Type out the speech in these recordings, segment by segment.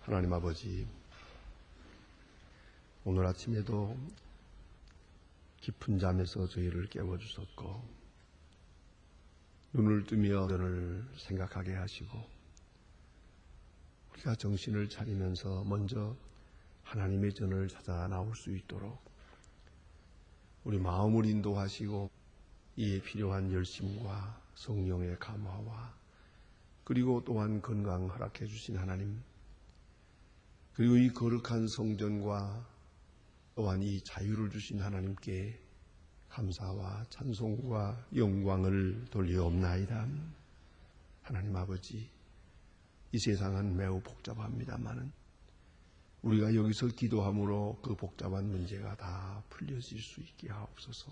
하나님 아버지, 오늘 아침에도 깊은 잠에서 저희를 깨워주셨고 눈을 뜨며 전을 생각하게 하시고 우리가 정신을 차리면서 먼저 하나님의 전을 찾아 나올 수 있도록 우리 마음을 인도하시고 이에 필요한 열심과 성령의 감화와 그리고 또한 건강 허락해 주신 하나님, 그리고 이 거룩한 성전과 또한 이 자유를 주신 하나님께 감사와 찬송과 영광을 돌리옵나이다. 하나님 아버지, 이 세상은 매우 복잡합니다마는 우리가 여기서 기도함으로 그 복잡한 문제가 다 풀려질 수 있게 하옵소서.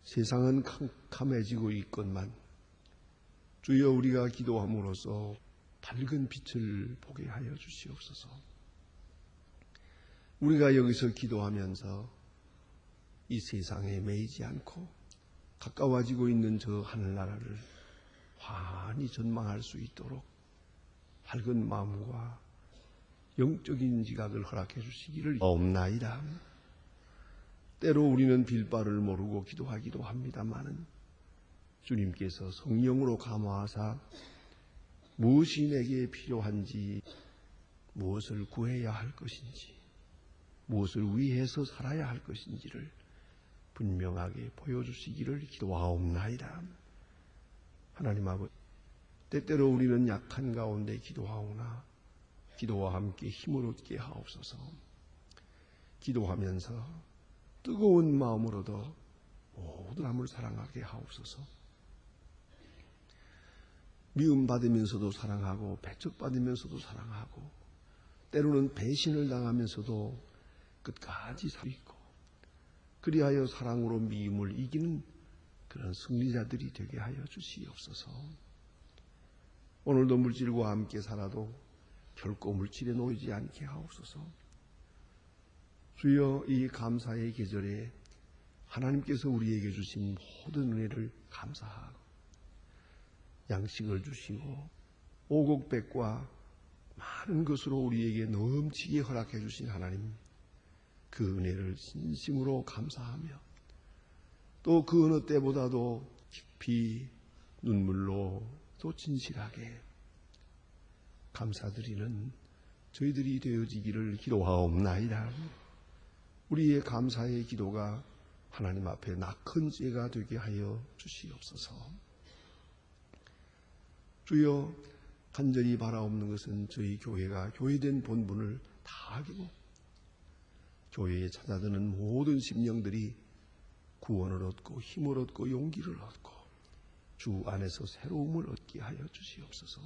세상은 캄캄해지고 있건만 주여 우리가 기도함으로써 밝은 빛을 보게 하여 주시옵소서. 우리가 여기서 기도하면서 이 세상에 매이지 않고 가까워지고 있는 저 하늘나라를 환히 전망할 수 있도록 밝은 마음과 영적인 지각을 허락해 주시기를 없나이다. 때로 우리는 빌바를 모르고 기도하기도 합니다마는 주님께서 성령으로 감화하사 무엇이 내게 필요한지, 무엇을 구해야 할 것인지, 무엇을 위해서 살아야 할 것인지를 분명하게 보여주시기를 기도하옵나이다. 하나님 아버지, 때때로 우리는 약한 가운데 기도하오나 기도와 함께 힘을 얻게 하옵소서. 기도하면서 뜨거운 마음으로도 모든 사람을 사랑하게 하옵소서. 미움받으면서도 사랑하고 배척받으면서도 사랑하고 때로는 배신을 당하면서도 끝까지 살 수 있고 그리하여 사랑으로 미움을 이기는 그런 승리자들이 되게 하여 주시옵소서. 오늘도 물질과 함께 살아도 결코 물질에 놓이지 않게 하옵소서. 주여, 이 감사의 계절에 하나님께서 우리에게 주신 모든 은혜를 감사하고 양식을 주시고 오곡백과 많은 것으로 우리에게 넘치게 허락해 주신 하나님, 그 은혜를 진심으로 감사하며 또 그 어느 때보다도 깊이 눈물로 또 진실하게 감사드리는 저희들이 되어지기를 기도하옵나이다. 우리의 감사의 기도가 하나님 앞에 낙헌제가 되게 하여 주시옵소서. 주여, 간절히 바라옵는 것은 저희 교회가 교회된 본분을 다하고 교회에 찾아드는 모든 심령들이 구원을 얻고 힘을 얻고 용기를 얻고 주 안에서 새로움을 얻게 하여 주시옵소서.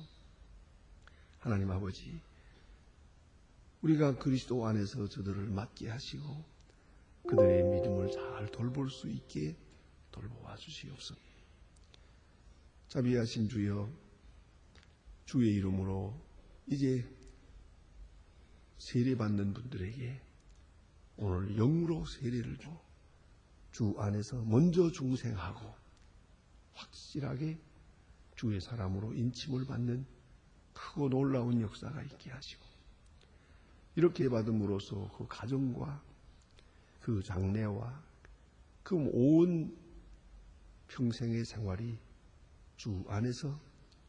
하나님 아버지, 우리가 그리스도 안에서 저들을 맡게 하시고 그들의 믿음을 잘 돌볼 수 있게 돌보아 주시옵소서. 자비하신 주여, 주의 이름으로 이제 세례받는 분들에게 오늘 영으로 세례를 주고 주 안에서 먼저 중생하고 확실하게 주의 사람으로 인침을 받는 크고 놀라운 역사가 있게 하시고 이렇게 받음으로써 그 가정과 그 장래와 그 온 평생의 생활이 주 안에서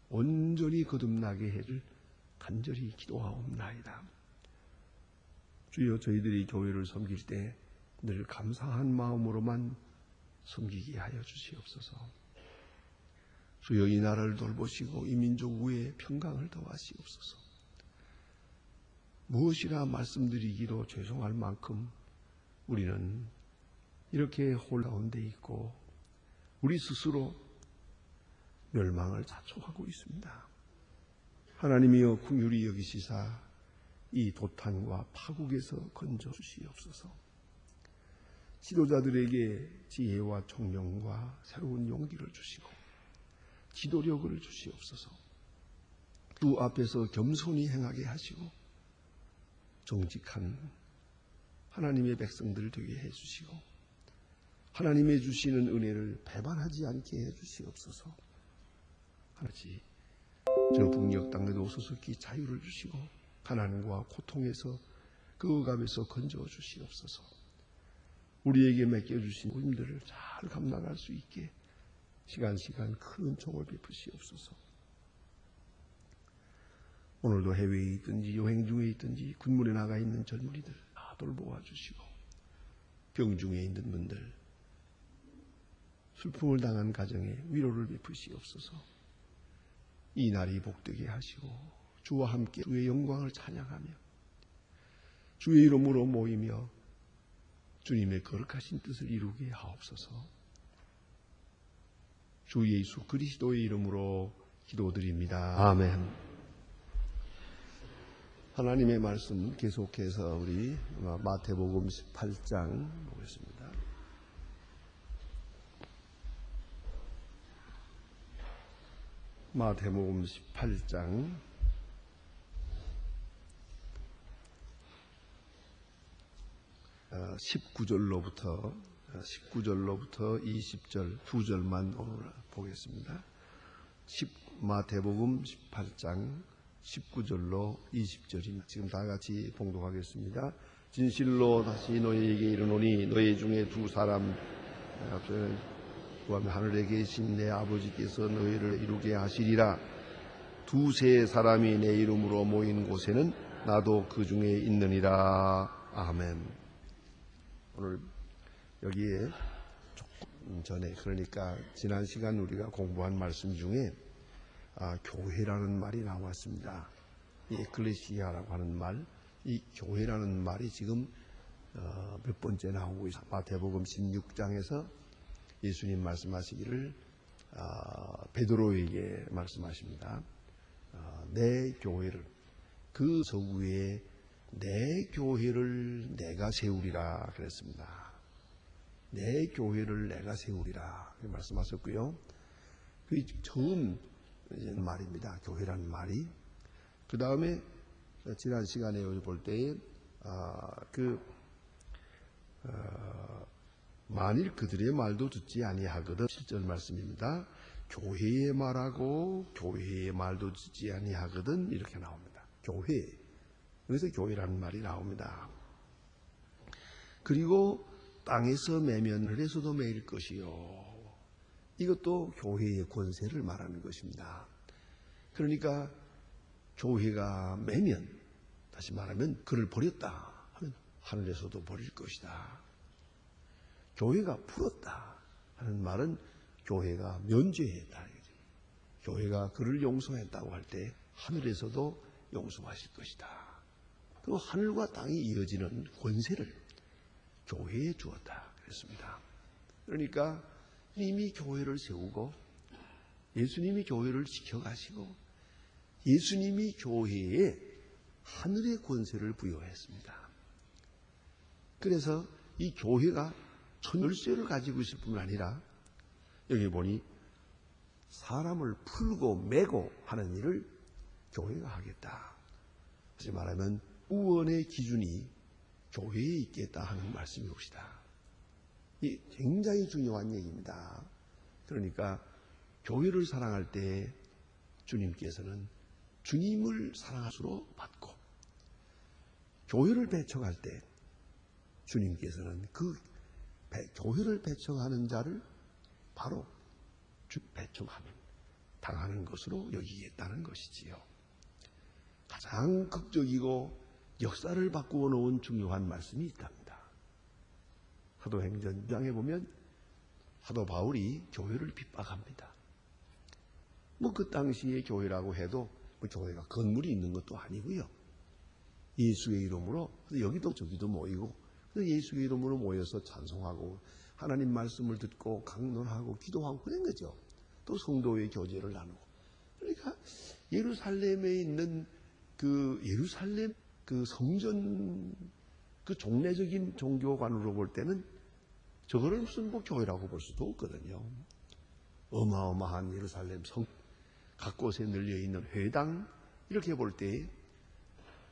온전히 거듭나게 해줄 간절히 기도하옵나이다. 주여, 저희들이 교회를 섬길 때 늘 감사한 마음으로만 섬기게 하여 주시옵소서. 주여, 이 나라를 돌보시고 이 민족 위에 평강을 더하시옵소서. 무엇이라 말씀드리기도 죄송할 만큼 우리는 이렇게 홀가운데 있고 우리 스스로 멸망을 자초하고 있습니다. 하나님이여, 긍휼히 여기시사 이 도탄과 파국에서 건져 주시옵소서. 지도자들에게 지혜와 총명과 새로운 용기를 주시고 지도력을 주시옵소서. 주 앞에서 겸손히 행하게 하시고 정직한 하나님의 백성들 되게 해주시고 하나님의 주시는 은혜를 배반하지 않게 해주시옵소서. 하나님, 저 북녘 땅에도 소속히 자유를 주시고 가난과 고통에서 그 억압에서 건져 주시옵소서. 우리에게 맡겨주신 힘들을 잘 감당할 수 있게 시간 큰 은총을 베푸시옵소서. 오늘도 해외에 있든지 여행 중에 있든지 군문에 나가 있는 젊은이들 다 돌보아 주시고, 병 중에 있는 분들, 슬픔을 당한 가정에 위로를 베푸시옵소서. 이 날이 복되게 하시고 주와 함께 주의 영광을 찬양하며 주의 이름으로 모이며 주님의 거룩하신 뜻을 이루게 하옵소서. 주 예수 그리스도의 이름으로 기도드립니다. 아멘. 하나님의 말씀 계속해서 우리 마태복음 18장 보겠습니다. 마태복음 18장 19절로부터 20절 두 절만 오늘 보겠습니다. 마태복음 18장 19절로 20절입니다. 지금 다 같이 봉독하겠습니다. 진실로 다시 너희에게 이르노니 너희 중에 두 사람 구하면 하늘에 계신 내 아버지께서 너희를 이루게 하시리라. 두세 사람이 내 이름으로 모인 곳에는 나도 그 중에 있느니라. 아멘. 오늘 여기에 조금 전에, 그러니까 지난 시간 우리가 공부한 말씀 중에 교회라는 말이 나왔습니다. 이 에클레시아라고 하는 말, 이 교회라는 말이 지금 몇 번째 나오고 있습니다. 마태복음 16장에서 예수님 말씀하시기를 베드로에게 말씀하십니다. 내 교회를, 그 서구에 내 교회를 내가 세우리라 그랬습니다. 내 교회를 내가 세우리라 말씀하셨고요. 그 처음 말입니다. 교회라는 말이. 그 다음에 지난 시간에 볼 때에 만일 그들의 말도 듣지 아니하거든, 7절 말씀입니다. 교회의 말하고 교회의 말도 듣지 아니하거든, 이렇게 나옵니다. 교회, 그래서 교회라는 말이 나옵니다. 그리고 땅에서 매면 하늘에서도 매일 것이요, 이것도 교회의 권세를 말하는 것입니다. 그러니까 교회가 매면, 다시 말하면 그를 버렸다 하면 하늘에서도 버릴 것이다. 교회가 풀었다 하는 말은 교회가 면죄했다. 교회가 그를 용서했다고 할 때 하늘에서도 용서하실 것이다. 그 하늘과 땅이 이어지는 권세를 교회에 주었다 그랬습니다. 그러니까 이미 교회를 세우고 예수님이 교회를 지켜가시고 예수님이 교회에 하늘의 권세를 부여했습니다. 그래서 이 교회가 천열쇠를 가지고 있을 뿐만 아니라 여기 보니 사람을 풀고 매고 하는 일을 교회가 하겠다. 다시 말하면 구원의 기준이 교회에 있겠다 하는 말씀이옵시다. 이 굉장히 중요한 얘기입니다. 그러니까 교회를 사랑할 때 주님께서는 주님을 사랑할수록 받고, 교회를 배척할 때 주님께서는 그 교회를 배척하는 자를 바로 배척하는, 당하는 것으로 여기겠다는 것이지요. 가장 극적이고 역사를 바꾸어 놓은 중요한 말씀이 있답니다. 사도행전 2장에 보면 사도 바울이 교회를 핍박합니다. 그 당시에 교회라고 해도 교회가 건물이 있는 것도 아니고요. 예수의 이름으로 여기도 저기도 모이고 예수의 이름으로 모여서 찬송하고 하나님 말씀을 듣고 강론하고 기도하고 그런 거죠. 또 성도의 교제를 나누고. 그러니까 예루살렘에 있는 그 예루살렘 그 성전 그 종례적인 종교관으로 볼 때는 저거를 무슨 교회라고 볼 수도 없거든요. 어마어마한 예루살렘 성 각 곳에 널려 있는 회당, 이렇게 볼 때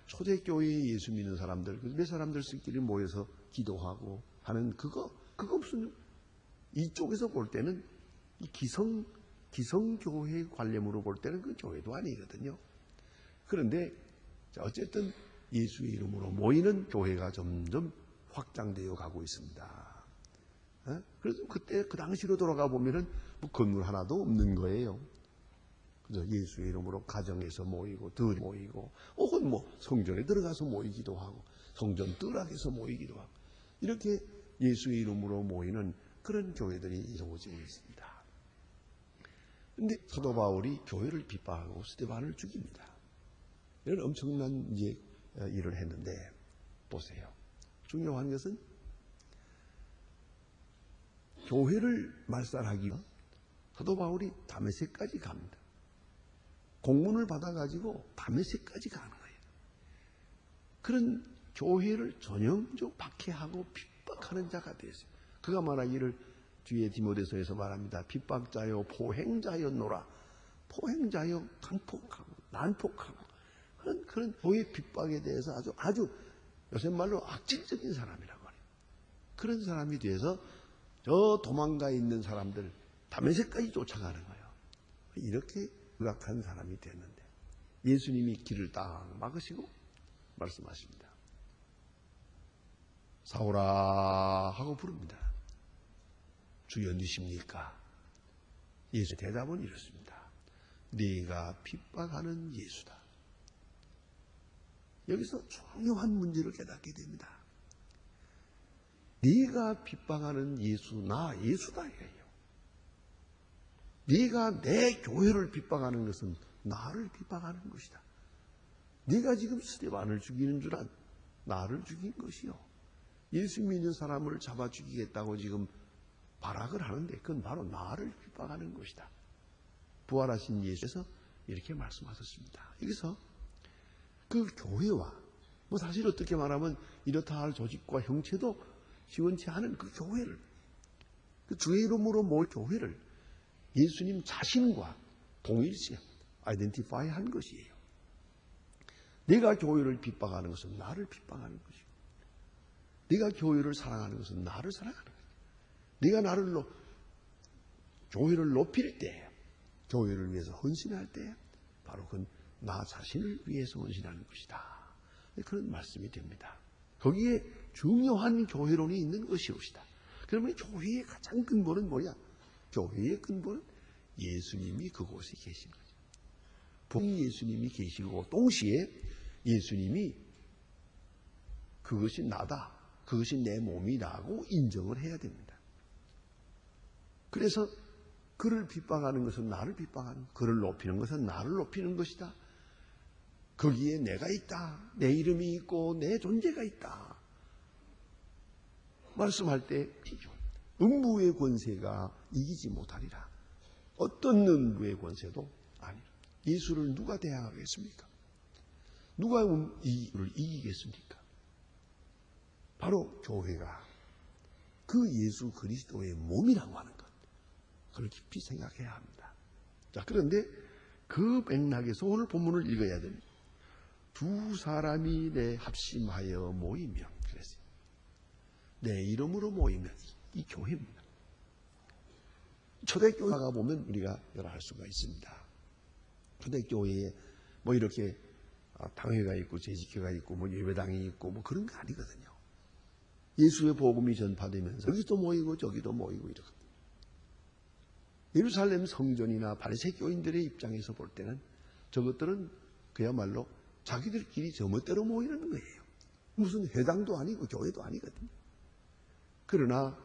초대교회에 예수 믿는 사람들, 몇 사람들끼리 모여서 기도하고 하는 그거 무슨, 이쪽에서 볼 때는 이 기성교회 관념으로 볼 때는 그 교회도 아니거든요. 그런데 자, 어쨌든 예수의 이름으로 모이는 교회가 점점 확장되어 가고 있습니다. 그래서 그때 그 당시로 돌아가 보면은 뭐 건물 하나도 없는 거예요. 그죠? 예수의 이름으로 가정에서 모이고 들 모이고 혹은 뭐 성전에 들어가서 모이기도 하고 성전 뜰락에서 모이기도 하고 이렇게 예수의 이름으로 모이는 그런 교회들이 이루어지고 있습니다. 그런데 사도 바울이 교회를 핍박하고 스데반을 죽입니다. 이런 엄청난 이제 일을 했는데 보세요. 중요한 것은 교회를 말살하기 위해 사도 바울이 다메섹까지 갑니다. 공문을 받아가지고 다메섹까지 가는 거예요. 그런 교회를 전형적 박해하고 핍박하는 자가 되었어요. 그가 말하기를 뒤에 디모데서에서 말합니다. 핍박자여 포행자였노라. 포행자여 강폭하고 난폭하고 그런 교회 핍박에 대해서 아주 요새 말로 악질적인 사람이라고 해요. 그런 사람이 돼서 저 도망가 있는 사람들 다메섹까지 쫓아가는 거예요. 이렇게 극악한 사람이 됐는데 예수님이 길을 딱 막으시고 말씀하십니다. 사울아 하고 부릅니다. 주여 누십니까? 예수의 대답은 이렇습니다. 네가 핍박하는 예수다. 여기서 중요한 문제를 깨닫게 됩니다. 네가 핍박하는 예수, 나 예수다 이거예요. 네가 내 교회를 핍박하는 것은 나를 핍박하는 것이다. 네가 지금 스데반을 죽이는 줄 안 나를 죽인 것이요. 예수 믿는 사람을 잡아 죽이겠다고 지금 발악을 하는데 그건 바로 나를 핍박하는 것이다. 부활하신 예수께서 이렇게 말씀하셨습니다. 여기서 그 교회와 뭐 사실 어떻게 말하면 이렇다 할 조직과 형체도 시원치 않은 그 교회를 그 주의 이름으로 모일 교회를 예수님 자신과 동일시 아이덴티파이 한 것이에요. 네가 교회를 핍박하는 것은 나를 핍박하는 것이고 네가 교회를 사랑하는 것은 나를 사랑하는 것이고 네가 나를 교회를 높일 때 교회를 위해서 헌신할 때 바로 그건 나 자신을 위해서 헌신하는 것이다. 그런 말씀이 됩니다. 거기에 중요한 교회론이 있는 것이옵시다. 그러면 교회의 가장 근본은 뭐야? 교회의 근본은 예수님이 그곳에 계신 거죠. 분명히 예수님이 계시고 동시에 예수님이 그것이 나다. 그것이 내 몸이라고 인정을 해야 됩니다. 그래서 그를 핍박하는 것은 나를 핍박하는, 그를 높이는 것은 나를 높이는 것이다. 거기에 내가 있다. 내 이름이 있고 내 존재가 있다. 말씀할 때 음부의 권세가 이기지 못하리라. 어떤 음부의 권세도 아니라. 예수를 누가 대항하겠습니까? 누가 이를 이기겠습니까? 바로 교회가 그 예수 그리스도의 몸이라고 하는 것. 그걸 깊이 생각해야 합니다. 자, 그런데 그 맥락에서 오늘 본문을 읽어야 됩니다. 두 사람이 내 합심하여 모이면, 그랬어요. 내 이름으로 모이면 이 교회입니다. 초대교회가 보면 우리가 여러 할 수가 있습니다. 초대교회에 뭐 이렇게 당회가 있고 재직회가 있고 뭐 예배당이 있고 뭐 그런 거 아니거든요. 예수의 복음이 전파되면서 여기도 모이고 저기도 모이고 이러거든요. 예루살렘 성전이나 바리새교인들의 입장에서 볼 때는 저것들은 그야말로 자기들끼리 제멋대로 모이는 거예요. 무슨 회당도 아니고 교회도 아니거든요. 그러나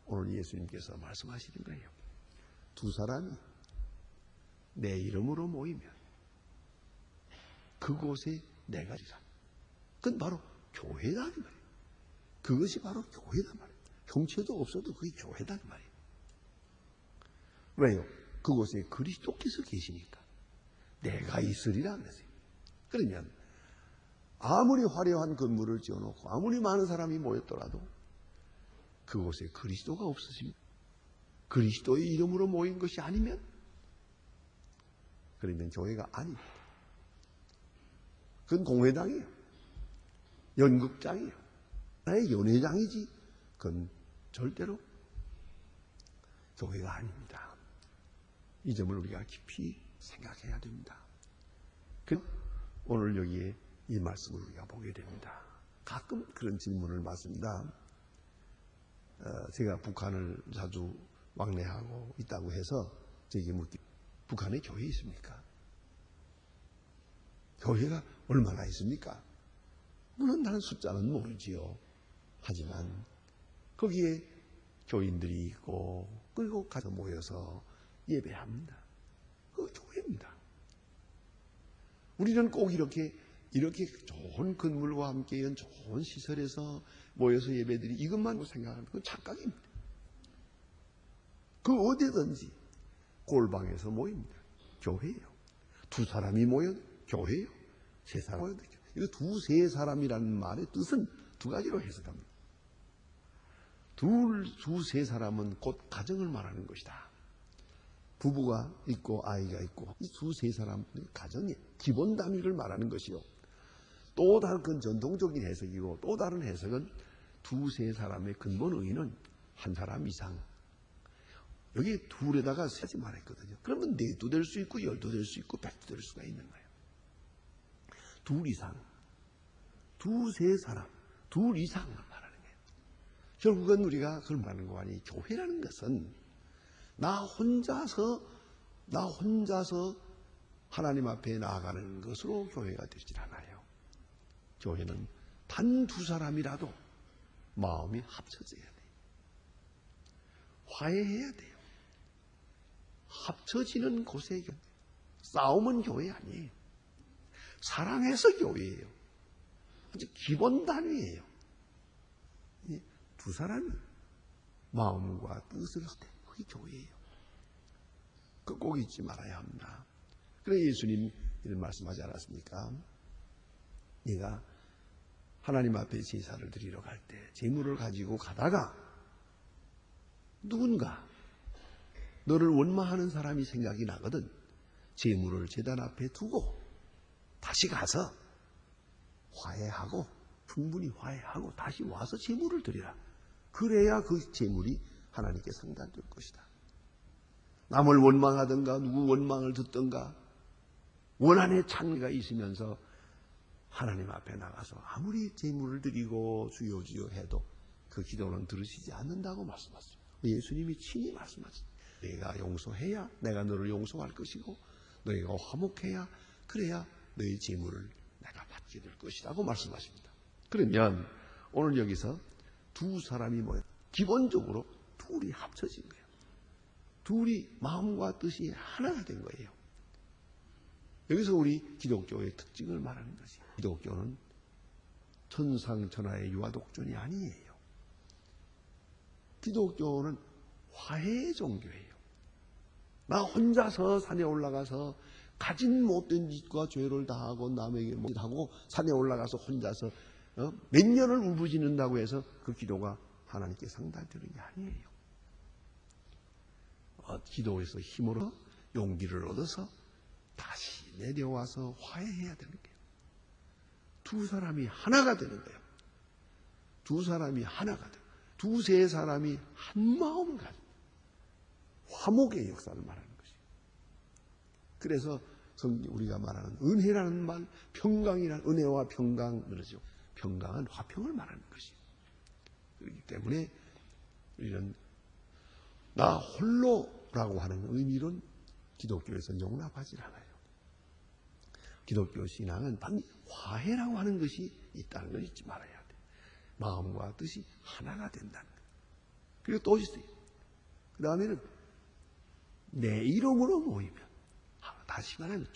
오늘 예수님께서 말씀하시는 거예요. 두 사람이 내 이름으로 모이면 그곳에 내가 있으리라. 그건 바로 교회다 말이에요. 그것이 바로 교회다 말이에요. 형체도 없어도 그게 교회다 말이에요. 왜요? 그곳에 그리스도께서 계시니까 내가 있으리라 그랬어요. 그러면 아무리 화려한 건물을 지어놓고 아무리 많은 사람이 모였더라도 그곳에 그리스도가 없으십니다. 그리스도의 이름으로 모인 것이 아니면 그러면 교회가 아닙니다. 그건 공회당이에요. 연극장이에요. 나의 연회장이지 그건 절대로 교회가 아닙니다. 이 점을 우리가 깊이 생각해야 됩니다. 오늘 여기에 이 말씀을 우리가 보게 됩니다. 가끔 그런 질문을 받습니다. 제가 북한을 자주 왕래하고 있다고 해서 저에게 묻기, 북한에 교회 있습니까? 교회가 얼마나 있습니까? 물론 나는 숫자는 모르지요. 하지만 거기에 교인들이 있고 그리고 가서 모여서 예배합니다. 그 교회입니다. 우리는 꼭 이렇게 좋은 건물과 함께 이런 좋은 시설에서 모여서 예배드리 이것만 생각하는 건 착각입니다. 그 어디든지 골방에서 모입니다. 교회예요. 두 사람이 모여도 교회예요. 세 사람 모여도 교회. 이거 두세 사람이라는 말의 뜻은 두 가지로 해석합니다. 두세 사람은 곧 가정을 말하는 것이다. 부부가 있고 아이가 있고 이 두세 사람은 가정의 기본 단위를 말하는 것이요. 또 다른 건 전통적인 해석이고 또 다른 해석은 두세 사람의 근본 의의는 한 사람 이상. 여기 둘에다가 세지 말했거든요. 그러면 네도 될 수 있고 열도 될 수 있고 백도 될 수가 있는 거예요. 둘 이상, 두세 사람, 둘 이상을 말하는 거예요. 결국은 우리가 그걸 말하는 거 아니. 교회라는 것은 나 혼자서 하나님 앞에 나아가는 것으로 교회가 되질 않아요. 교회는 단 두 사람이라도 마음이 합쳐져야 돼요. 화해해야 돼요. 합쳐지는 곳에 싸움은 교회 아니에요. 사랑해서 교회예요. 아주 기본 단위예요. 두 사람이 마음과 뜻을 합해 그게 교회예요. 그 꼭 잊지 말아야 합니다. 그래 예수님 이런 말씀하지 않았습니까? 네가 하나님 앞에 제사를 드리러 갈 때 제물을 가지고 가다가 누군가 너를 원망하는 사람이 생각이 나거든. 제물을 제단 앞에 두고 다시 가서 화해하고 충분히 화해하고 다시 와서 제물을 드리라. 그래야 그 제물이 하나님께 상달될 것이다. 남을 원망하든가 누구 원망을 듣든가 원한의 찬미가 있으면서 하나님 앞에 나가서 아무리 제물을 드리고 주여 주여 해도 그 기도는 들으시지 않는다고 말씀하셨습니다. 예수님이 친히 말씀하셨습니다. 내가 용서해야 내가 너를 용서할 것이고 너희가 화목해야 그래야 너희 제물을 내가 받게 될 것이라고 말씀하십니다. 그러면 오늘 여기서 두 사람이 모여 기본적으로 둘이 합쳐진 거예요. 둘이 마음과 뜻이 하나가 된 거예요. 여기서 우리 기독교의 특징을 말하는 것이 기독교는 천상천하의 유아독존이 아니에요. 기독교는 화해의 종교예요. 나 혼자서 산에 올라가서 가진 못된 짓과 죄를 다하고 남에게 못하고 산에 올라가서 혼자서 몇 년을 울부짖는다고 해서 그 기도가 하나님께 상달되는 게 아니에요. 기도에서 힘으로 용기를 얻어서 다시 내려와서 화해해야 되는 거예요. 두 사람이 하나가 되는 거예요. 두 사람이 하나가 돼요. 두세 사람이 한 마음을 가지고 화목의 역사를 말하는 것이에요. 그래서 우리가 말하는 은혜라는 말, 평강이라는 은혜와 평강 그러죠. 평강은 화평을 말하는 것이에요. 그렇기 때문에 우리는 나 홀로라고 하는 의미로는 기독교에서 용납하지 않아요. 기독교 신앙은 반드시 화해라고 하는 것이 있다는 걸 잊지 말아야 돼요. 마음과 뜻이 하나가 된다는 거예요. 그리고 또 있어요. 그 다음에는 내 이름으로 모이면 다시 말하면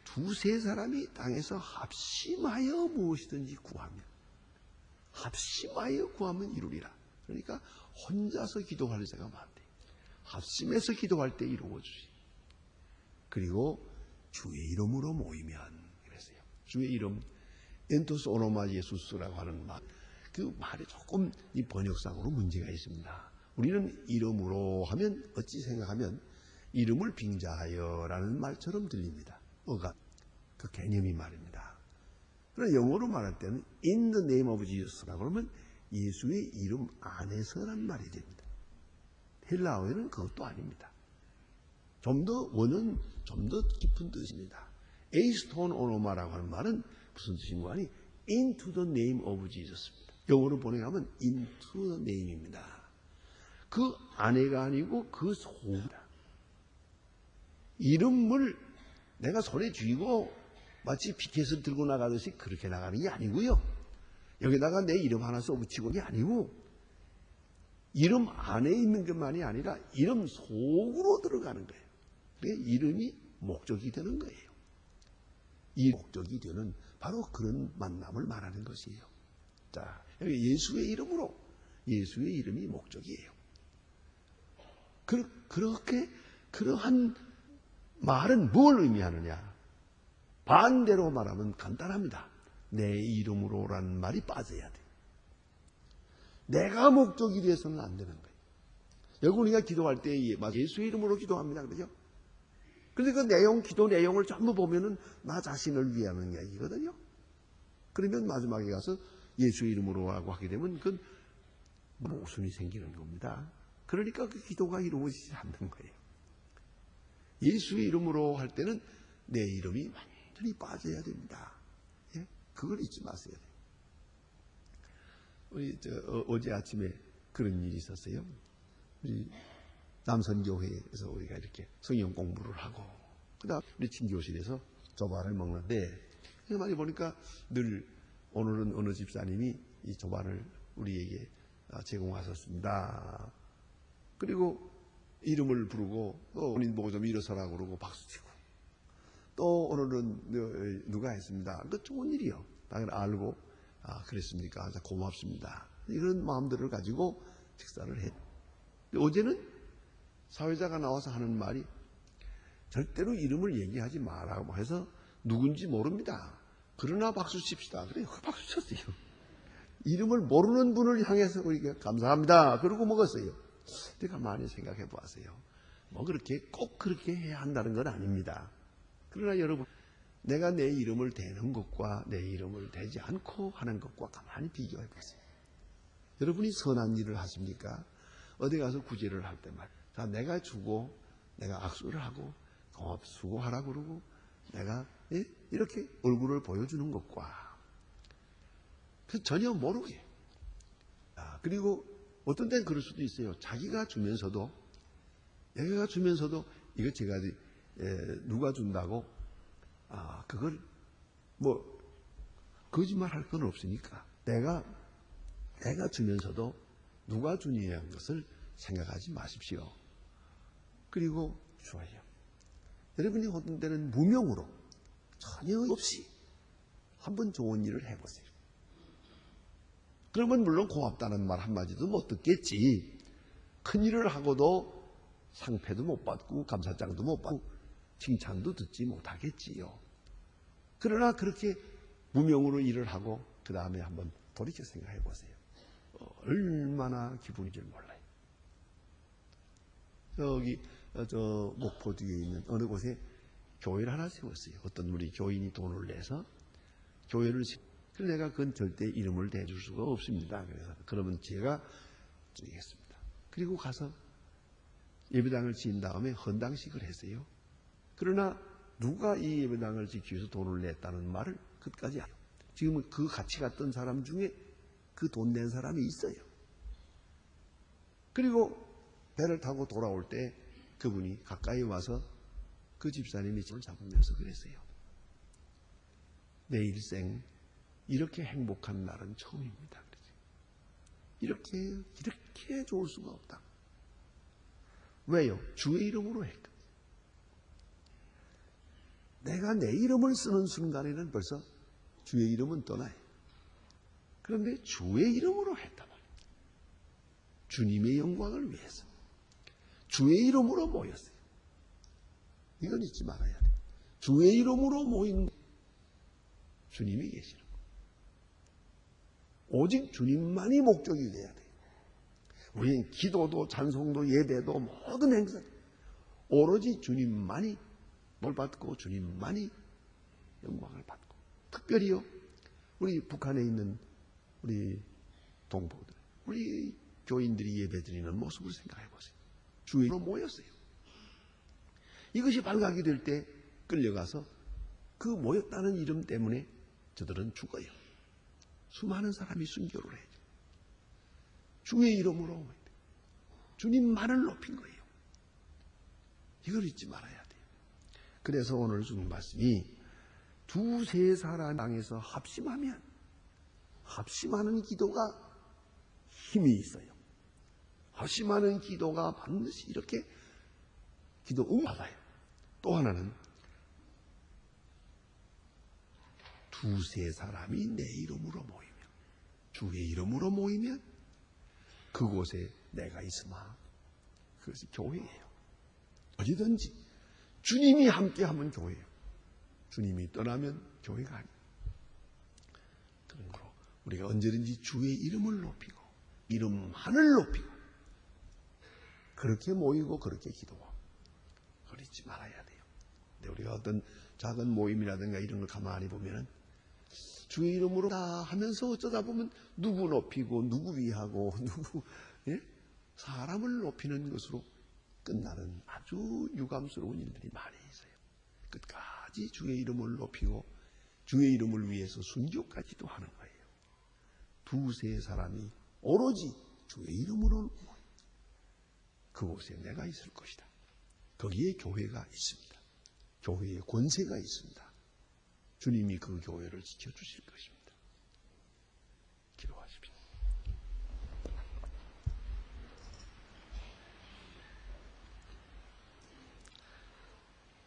두세 사람이 땅에서 합심하여 무엇이든지 구하면 합심하여 구하면 이루리라. 그러니까 혼자서 기도할 생각하면 안 돼요. 합심해서 기도할 때 이루어주시. 그리고 주의 이름으로 모이면 그랬어요. 주의 이름 엔토스 오노마 예수스라고 하는 말. 그 말이 조금 이 번역상으로 문제가 있습니다. 우리는 이름으로 하면 어찌 생각하면 이름을 빙자하여라는 말처럼 들립니다. 그 개념이 말입니다. 그러나 영어로 말할 때는 in the name of Jesus라고 하면 예수의 이름 안에서란 말이 됩니다. 헬라어에는 그것도 아닙니다. 원은 좀 더 깊은 뜻입니다. 에이스톤 오노마라고 하는 말은 무슨 뜻인가 하니 into the name of Jesus입니다. 영어로 번역하면 into the name입니다. 그 안에가 아니고 그 속이다. 이름을 내가 손에 쥐고 마치 피켓을 들고 나가듯이 그렇게 나가는 게 아니고요. 여기다가 내 이름 하나 써붙이고 게 아니고 이름 안에 있는 것만이 아니라 이름 속으로 들어가는 거예요. 그게 이름이 목적이 되는 거예요. 이 목적이 되는 바로 그런 만남을 말하는 것이에요. 자, 여기 예수의 이름으로, 예수의 이름이 목적이에요. 그렇게 그러한 말은 뭘 의미하느냐? 반대로 말하면 간단합니다. 내 이름으로라는 말이 빠져야 돼. 내가 목적이 돼서는 안 되는 거예요. 여기 우리가 기도할 때 예수의 이름으로 기도합니다. 그러죠? 그런데 그 내용, 기도 내용을 전부 보면은 나 자신을 위하는 이야기거든요. 그러면 마지막에 가서 예수의 이름으로 하고 하게 되면 그건 모순이 생기는 겁니다. 그러니까 그 기도가 이루어지지 않는 거예요. 예수의 이름으로 할 때는 내 이름이 완전히 빠져야 됩니다. 예? 그걸 잊지 마세요. 우리 어제 아침에 그런 일이 있었어요. 우리 남선교회에서 우리가 이렇게 성경 공부를 하고 그다음 우리 친교실에서 조반을 먹는데 많이 보니까 늘 오늘은 어느 집사님이 이 조반을 우리에게 제공하셨습니다. 그리고 이름을 부르고 또 본인 보고 좀 일어서라고 그러고 박수치고 또 오늘은 누가 했습니다. 그 좋은 일이요. 당연히 알고 그랬습니까? 고맙습니다. 이런 마음들을 가지고 식사를 했. 어제는 사회자가 나와서 하는 말이 절대로 이름을 얘기하지 말라고 해서 누군지 모릅니다. 그러나 박수 칩시다. 그래요. 박수 쳤어요. 이름을 모르는 분을 향해서 우리가 감사합니다. 그러고 먹었어요. 내가 많이 생각해 보았어요. 뭐 그렇게 꼭 그렇게 해야 한다는 건 아닙니다. 그러나 여러분, 내가 내 이름을 대는 것과 내 이름을 대지 않고 하는 것과 가만히 비교해 보세요. 여러분이 선한 일을 하십니까? 어디 가서 구제를 할 때 말, 자, 내가 주고 내가 악수를 하고 수고하라고 그러고 내가 이렇게 얼굴을 보여주는 것과 전혀 모르게. 그리고 어떤 때는 그럴 수도 있어요. 자기가 주면서도 이거 제가 누가 준다고 그걸 뭐 거짓말할 건 없으니까 내가 주면서도 누가 주냐는 것을 생각하지 마십시오. 그리고 좋아요. 여러분이 어떤 때는 무명으로 전혀 없이 한번 좋은 일을 해보세요. 그러면 물론 고맙다는 말 한마디도 못 듣겠지. 큰 일을 하고도 상패도 못 받고 감사장도 못 받고 칭찬도 듣지 못하겠지요. 그러나 그렇게 무명으로 일을 하고 그 다음에 한번 돌이켜 생각해 보세요. 얼마나 기분이 줄 몰라요. 저기 목포 뒤에 있는 어느 곳에 교회를 하나 세웠어요. 어떤 우리 교인이 돈을 내서 교회를 그래서 내가 그건 절대 이름을 대줄 수가 없습니다. 그래서 그러면 제가 드리겠습니다. 그리고 가서 예배당을 지은 다음에 헌당식을 했어요. 그러나 누가 이 예배당을 지키기 위해서 돈을 냈다는 말을 끝까지 해요. 지금 그 같이 갔던 사람 중에 그 돈 낸 사람이 있어요. 그리고 배를 타고 돌아올 때 그분이 가까이 와서 그 집사님이 손을 잡으면서 그랬어요. 내 일생 이렇게 행복한 날은 처음입니다. 이렇게 좋을 수가 없다. 왜요? 주의 이름으로 했거든. 내가 내 이름을 쓰는 순간에는 벌써 주의 이름은 떠나요. 그런데 주의 이름으로 했단 말이에요. 주님의 영광을 위해서. 주의 이름으로 모였어요. 이건 잊지 말아야 돼요. 주의 이름으로 모인 주님이 계시는 거예요. 오직 주님만이 목적이 돼야 돼요. 우리는 기도도 찬송도 예배도 모든 행사 오로지 주님만이 뭘 받고 주님만이 영광을 받고 특별히요 우리 북한에 있는 우리 동포들 우리 교인들이 예배드리는 모습을 생각해 보세요. 주의로 모였어요. 이것이 발각이 될 때 끌려가서 그 모였다는 이름 때문에 저들은 죽어요. 수많은 사람이 순교를 해요. 주의 이름으로 주님만을 높인 거예요. 이걸 잊지 말아야 돼요. 그래서 오늘 주님 말씀이 두세 사람 당에서 합심하는 기도가 힘이 있어요. 합심하는 기도가 반드시 이렇게 기도 응답받아요. 또 하나는 두세 사람이 내 이름으로 모이면, 주의 이름으로 모이면 그곳에 내가 있으마. 그것이 교회예요. 어디든지 주님이 함께하면 교회예요. 주님이 떠나면 교회가 아니에요. 그러므로 우리가 언제든지 주의 이름을 높이고 이름만을 높이고 그렇게 모이고 그렇게 기도하고 그걸 잊지 말아야 돼요. 근데 우리가 어떤 작은 모임이라든가 이런 걸 가만히 보면은 주의 이름으로 다 하면서 어쩌다 보면 누구 높이고 누구 위하고 누구 사람을 높이는 것으로 끝나는 아주 유감스러운 일들이 많이 있어요. 끝까지 주의 이름을 높이고 주의 이름을 위해서 순교까지도 하는 거예요. 두세 사람이 오로지 주의 이름으로 그곳에 내가 있을 것이다. 거기에 교회가 있습니다. 교회에 권세가 있습니다. 주님이 그 교회를 지켜주실 것입니다. 기도하십시오.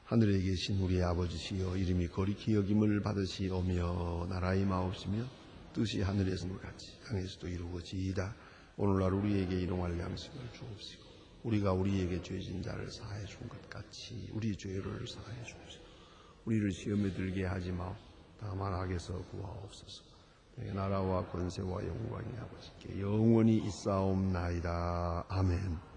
하늘에 계신 우리 아버지시여, 이름이 거룩히 여김을 받으시오며 나라의 마옵시며 뜻이 하늘에서도 같이 땅에서도 이루어지이다. 오늘날 우리에게 일용할 양식을 주옵시고 우리가 우리에게 죄진 자를 사하여 준 것 같이 우리 죄를 사하여 주옵시고 우리를 시험에 들게 하지 마옵 다만 악에서 구하옵소서. 내 나라와 권세와 영광이 아버지께 영원히 있사옵나이다. 아멘.